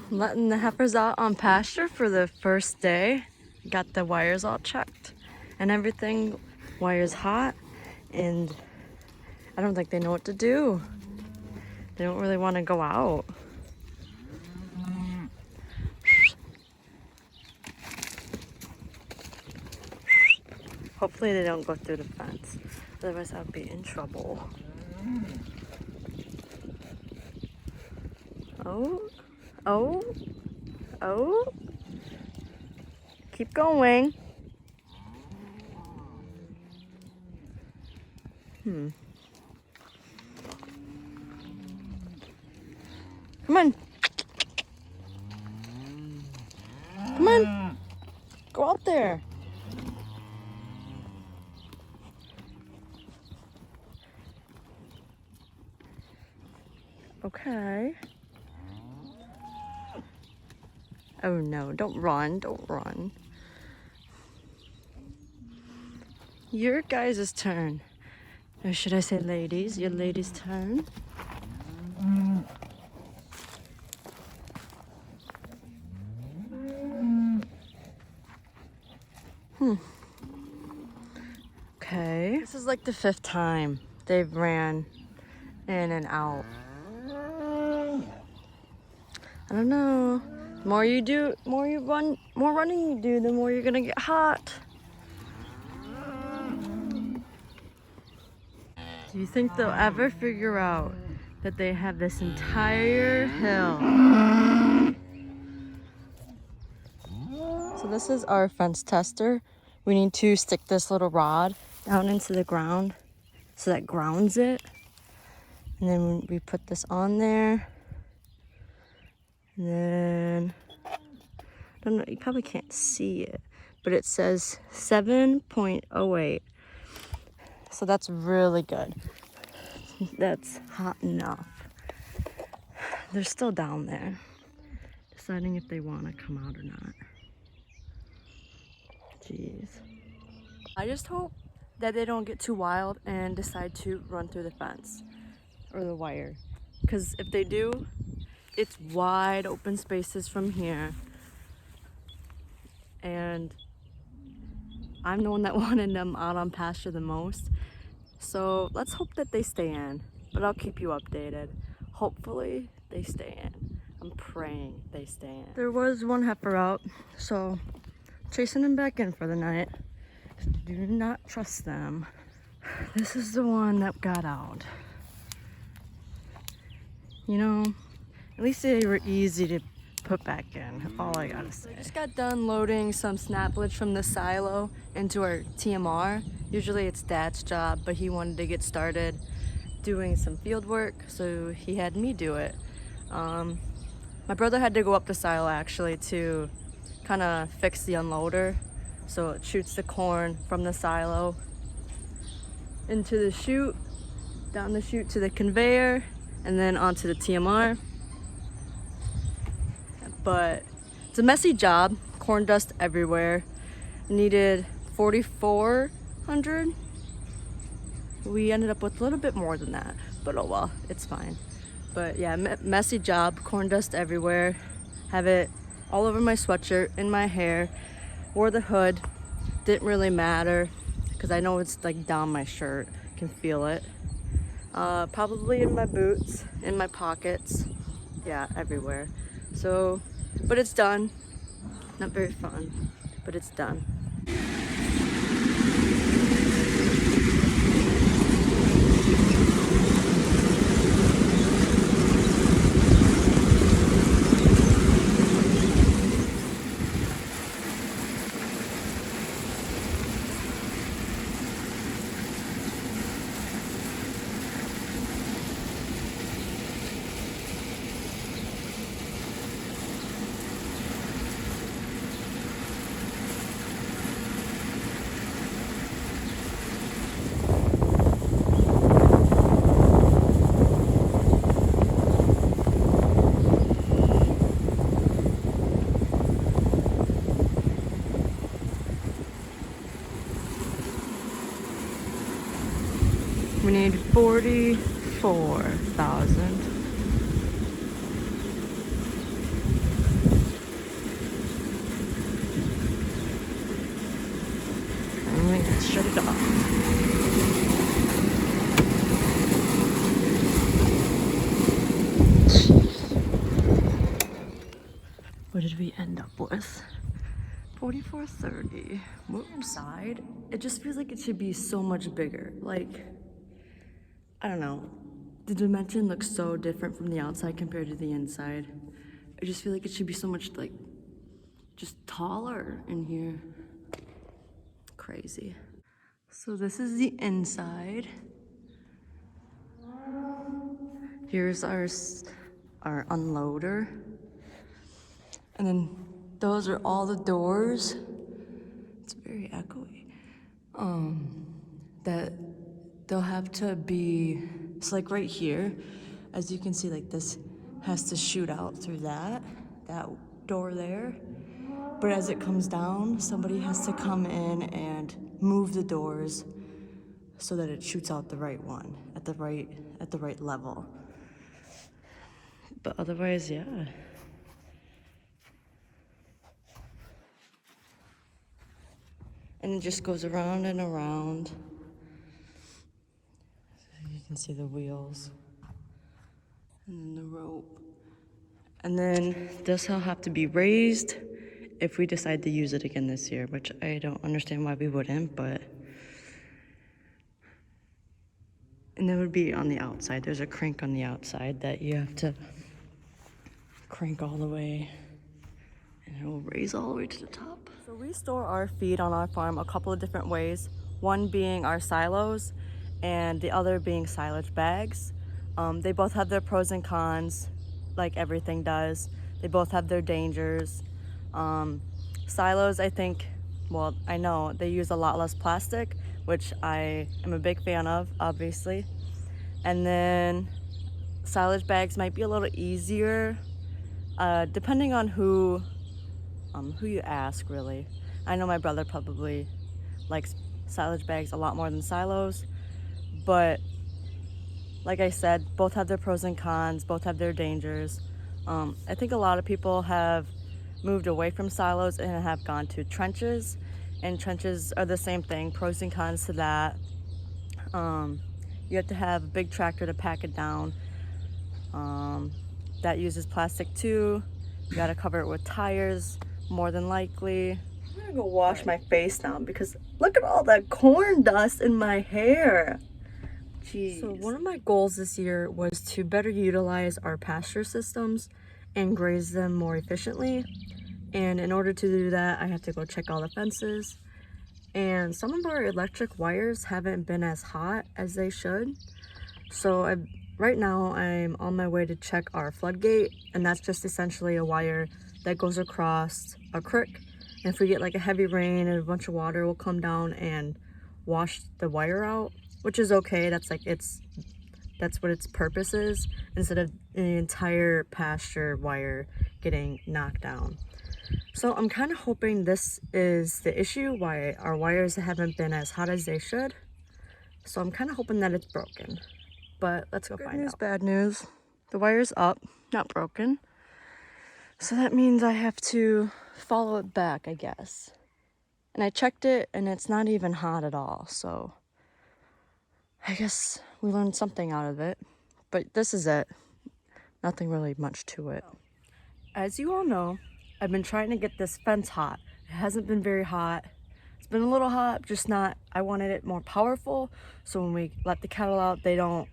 Letting the heifers out on pasture for the first day. Got the wires all checked and everything. Wires hot, and I don't think they know what to do. They don't really want to go out. Hopefully they don't go through the fence, otherwise I'll be in trouble. Oh, oh, oh. Keep going. Come on. Come on. Go out there. Okay. Oh no, don't run, don't run. Your guys' turn. Or should I say ladies? Your ladies' turn. Okay. This is like the 5th time they've ran in and out. I don't know. The more you do, more running you do, the more you're gonna get hot. Do you think they'll ever figure out that they have this entire hill? So this is our fence tester. We need to stick this little rod down into the ground so that grounds it. And then we put this on there. And then, I don't know, you probably can't see it, but it says 7.08. So that's really good. That's hot enough. They're still down there, deciding if they want to come out or not. Jeez. I just hope that they don't get too wild and decide to run through the fence or the wire. Because if they do, it's wide open spaces from here. And I'm the one that wanted them out on pasture the most. So let's hope that they stay in, but I'll keep you updated. Hopefully they stay in. I'm praying they stay in. There was one heifer out, so chasing them back in for the night. Do not trust them. This is the one that got out. You know, at least they were easy to put back in, all I gotta say. I just got done loading some snaplage from the silo into our TMR. Usually it's Dad's job, but he wanted to get started doing some field work, so he had me do it. My brother had to go up the silo actually to kind of fix the unloader, so it shoots the corn from the silo into the chute, down the chute to the conveyor, and then onto the TMR. But it's a messy job, corn dust everywhere. Needed 4,400. We ended up with a little bit more than that, but oh well, it's fine. But yeah, messy job, corn dust everywhere. Have it all over my sweatshirt, in my hair. Wore the hood, didn't really matter because I know it's like down my shirt, can feel it. Probably in my boots, in my pockets, yeah, everywhere. So, but it's done. Not very fun, but it's done. We need 44,000. What did we end up with? 4430. Inside, it just feels like it should be so much bigger. Like, I don't know. The dimension looks so different from the outside compared to the inside. I just feel like it should be so much, like, just taller in here. Crazy. So this is the inside. Here's our unloader. And then those are all the doors. It's very echoey. That they'll have to be, it's like right here, as you can see, like this has to shoot out through that door there. But as it comes down, somebody has to come in and move the doors so that it shoots out the right one at the right level. But otherwise, yeah. And it just goes around and around. You can see the wheels and then the rope. And then this will have to be raised if we decide to use it again this year, which I don't understand why we wouldn't, but. And that would be on the outside. There's a crank on the outside that you have to crank all the way, and it will raise all the way to the top. So we store our feed on our farm a couple of different ways. One being our silos, and the other being silage bags. They both have their pros and cons, like everything does. They both have their dangers. Silos, I think, well, I know they use a lot less plastic, which I am a big fan of, obviously. And then silage bags might be a little easier, depending on who you ask, really. I know my brother probably likes silage bags a lot more than silos, but like I said, both have their pros and cons, both have their dangers. I think a lot of people have moved away from silos and have gone to trenches, and trenches are the same thing, pros and cons to that. You have to have a big tractor to pack it down. That uses plastic too. You gotta cover it with tires, more than likely. I'm gonna go wash my face now because look at all that corn dust in my hair. Jeez. So one of my goals this year was to better utilize our pasture systems and graze them more efficiently. And in order to do that, I have to go check all the fences. And some of our electric wires haven't been as hot as they should. So right now I'm on my way to check our floodgate, and that's just essentially a wire that goes across a creek. And if we get like a heavy rain and a bunch of water will come down and wash the wire out, which is okay. That's what its purpose is, instead of the entire pasture wire getting knocked down. So I'm kind of hoping this is the issue, why our wires haven't been as hot as they should. So I'm kind of hoping that it's broken, but let's go find out. Good news, bad news. The wire's up, not broken. So that means I have to follow it back, I guess. And I checked it and it's not even hot at all. So I guess we learned something out of it, but this is it. Nothing really much to it. As you all know, I've been trying to get this fence hot. It hasn't been very hot. It's been a little hot, just not, I wanted it more powerful, so when we let the cattle out, they don't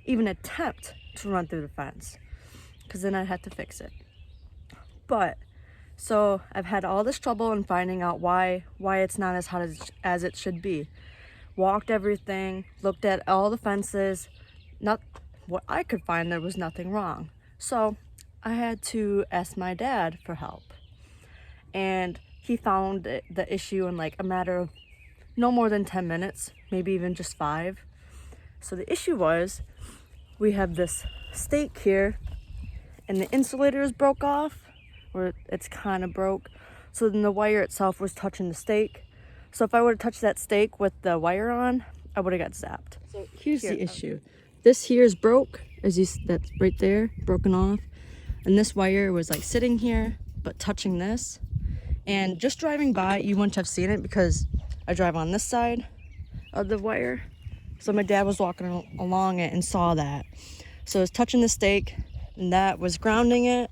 even attempt to run through the fence, because then I'd have to fix it. But, so I've had all this trouble in finding out why it's not as hot as it should be. Walked everything, looked at all the fences, not what I could find, there was nothing wrong. So I had to ask my dad for help. And he found the issue in like a matter of no more than 10 minutes, maybe even just 5. So the issue was, we have this stake here and the insulator is broke off, or it's kind of broke. So then the wire itself was touching the stake. So if I would have touched that stake with the wire on, I would have got zapped. So here's the issue. This here is broke, that's right there, broken off. And this wire was like sitting here, but touching this. And just driving by, you wouldn't have seen it because I drive on this side of the wire. So my dad was walking along it and saw that. So it was touching the stake, and that was grounding it.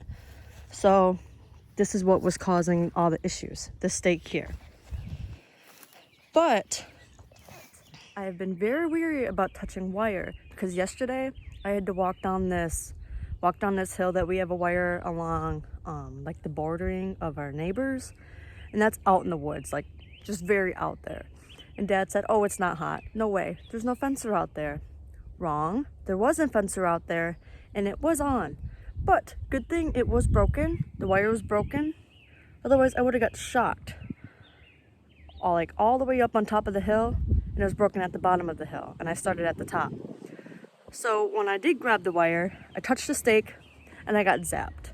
So this is what was causing all the issues, the stake here. But I have been very weary about touching wire because yesterday I had to walk down this hill that we have a wire along like the bordering of our neighbors, and that's out in the woods, like just very out there. And Dad said, oh, it's not hot. No way, there's no fencer out there. Wrong, there was a fencer out there and it was on. But good thing it was broken, the wire was broken. Otherwise I would have got shocked. All the way up on top of the hill, and it was broken at the bottom of the hill, and I started at the top. So when I did grab the wire, I touched the stake and I got zapped.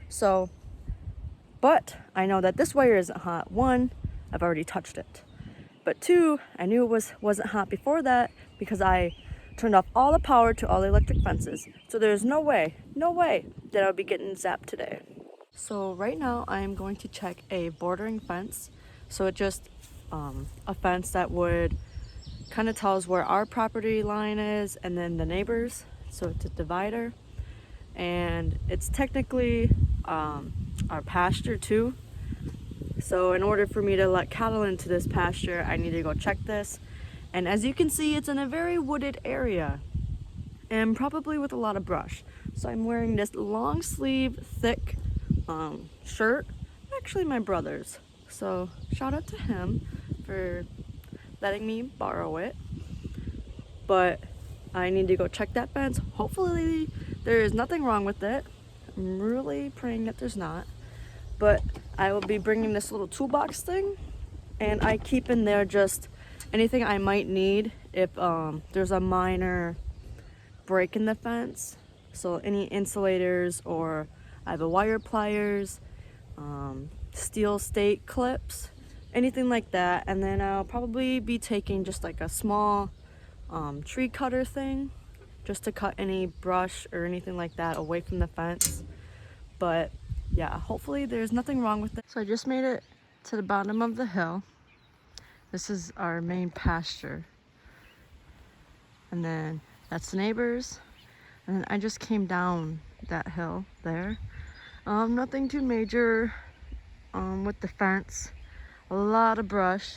So, but I know that this wire isn't hot. One, I've already touched it. But two, I knew it wasn't hot before that because I turned off all the power to all the electric fences. So there's no way that I would be getting zapped today. So right now I am going to check a bordering fence. So it just a fence that would kind of tells where our property line is and then the neighbors. So it's a divider, and it's technically our pasture too. So in order for me to let cattle into this pasture, I need to go check this. And as you can see, it's in a very wooded area and probably with a lot of brush. So I'm wearing this long sleeve thick shirt, actually my brother's. So shout out to him for letting me borrow it. But I need to go check that fence. Hopefully there is nothing wrong with it. I'm really praying that there's not. But I will be bringing this little toolbox thing, and I keep in there just anything I might need if there's a minor break in the fence. So any insulators, or I have a wire pliers, steel stake clips, anything like that. And then I'll probably be taking just like a small tree cutter thing just to cut any brush or anything like that away from the fence. But yeah, hopefully there's nothing wrong with it. So I just made it to the bottom of the hill. This is our main pasture, and then that's the neighbors, and then I just came down that hill there. Nothing too major with the fence. A lot of brush.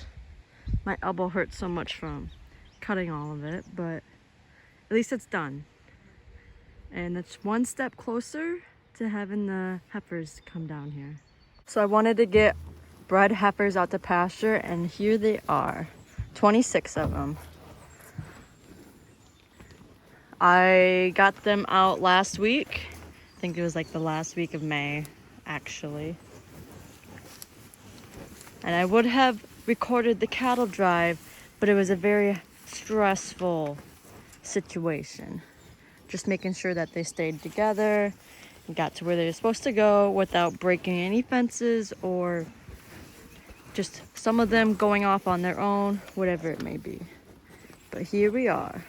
My elbow hurts so much from cutting all of it, but at least it's done. And it's one step closer to having the heifers come down here. So I wanted to get bred heifers out to pasture, and here they are, 26 of them. I got them out last week. I think it was like the last week of May, actually. And I would have recorded the cattle drive, but it was a very stressful situation. Just making sure that they stayed together and got to where they were supposed to go without breaking any fences, or just some of them going off on their own, whatever it may be. But here we are.